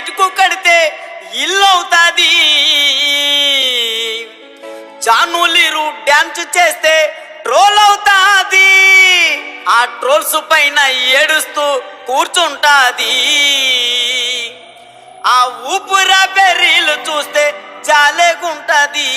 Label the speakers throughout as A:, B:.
A: ఇటుకు కడితే ఇల్లు అవుతాది. జానులీరు డ్యాన్స్ చేస్తే ట్రోల్ అవుతాది. ఆ ట్రోల్స్ పైన ఏడుస్తూ కూర్చుంటాది. ఆ ఊపురా బెర్రీలు చూస్తే జాలేగుంటది.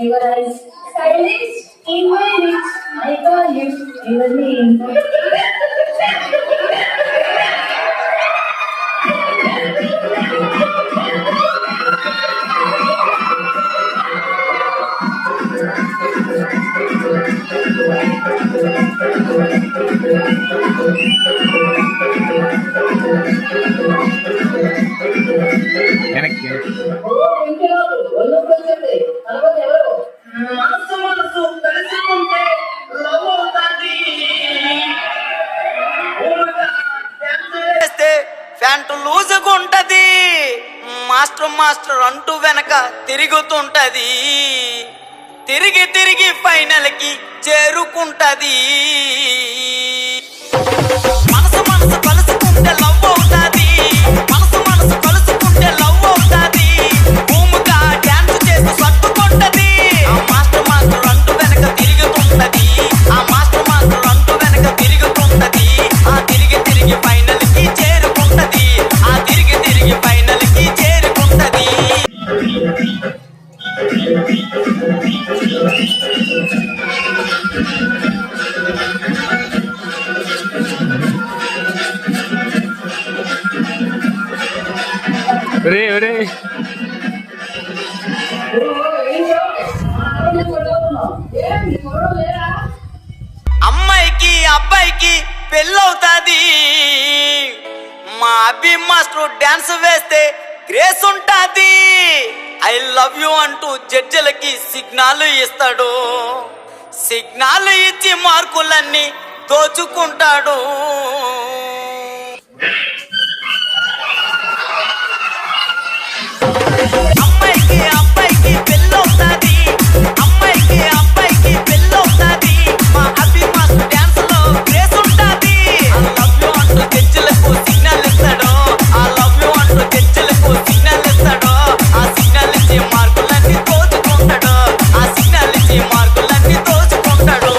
B: Your eyes, silence in my lips. I call you your name.
A: Pant లూజుగా ఉంటది. మాస్టర్ మాస్టర్ అంటూ వెనక తిరుగుతుంటది. తిరిగి తిరిగి ఫైనల్ కి చేరుకుంటది. మనసు మనసు కలుసుకుంటే లవ్ అవుతాది. మనసు మనసు కలుసుకుంటే లవ్ అవుతాది. భూమిగా డ్యాన్స్ చేసి సర్దుకుంటది. ఆ మాస్టర్ మాస్టర్ అంటూ వెనక తిరుగుతుంటది. ఆ మాస్టర్ మాస్టర్ అంటూ వెనక తిరుగుతుంటది. ఆ తిరిగి తిరిగి ఫైనల్ కి చేరుకుంటది. ఆ తిరిగి తిరిగి ఫైనల్ కి చేరుకుంటది. అమ్మాయికి అబ్బాయికి పెళ్ళవుతాది. మా అభి మాస్టర్ డాన్స్ వేస్తే గ్రేస్ ఉంటాది. ఐ లవ్ యూ అంటూ జడ్జిలకి సిగ్నల్ ఇస్తాడు. సిగ్నల్ ఇచ్చి మార్కులన్నీ దోచుకుంటాడు. అమ్మాయికి అబ్బాయికి పెళ్ళవుతాది. అమ్మాయికి అబ్బాయికి పెళ్ళవుతాది. మా అభి మాస్టర్ డాన్స్ లో గ్రేస్ ఉంటాది. ఐ లవ్ యూ అంటూ జడ్జిలకు సిగ్నల్ ఇస్తాడు. ఐ లవ్ యూ అంటూ జడ్జిలకు సిగ్నల్ ఇస్తాడు. ఆ సిగ్నల్ ఇచ్చి మార్కులన్నీ దోచుకుంటాడు. ఆ సిగ్నల్ ఇచ్చి మార్కులన్నీ దోచుకుంటాడు.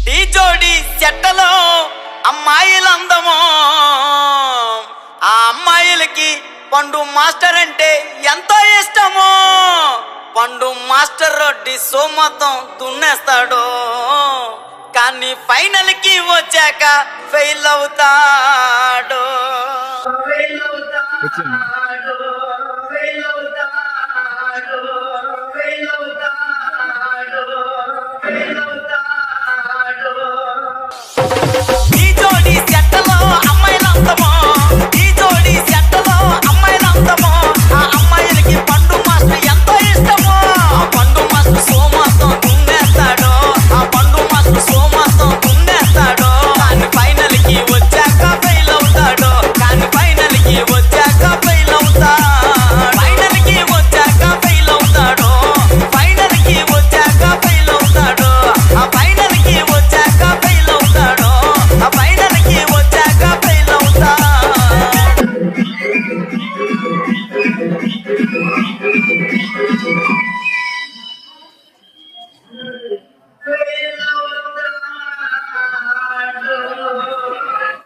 A: ఢీ జోడి చెట్టలో అమ్మాయిలందమో. ఆ అమ్మాయిలకి పండు మాస్టర్ అంటే ఎంతో ఇష్టమో. పండు మాస్టర్ రెడ్డి సోమతం దున్నేస్తాడు. కానీ ఫైనల్ కి వచ్చాక ఫెయిల్ అవుతాడు.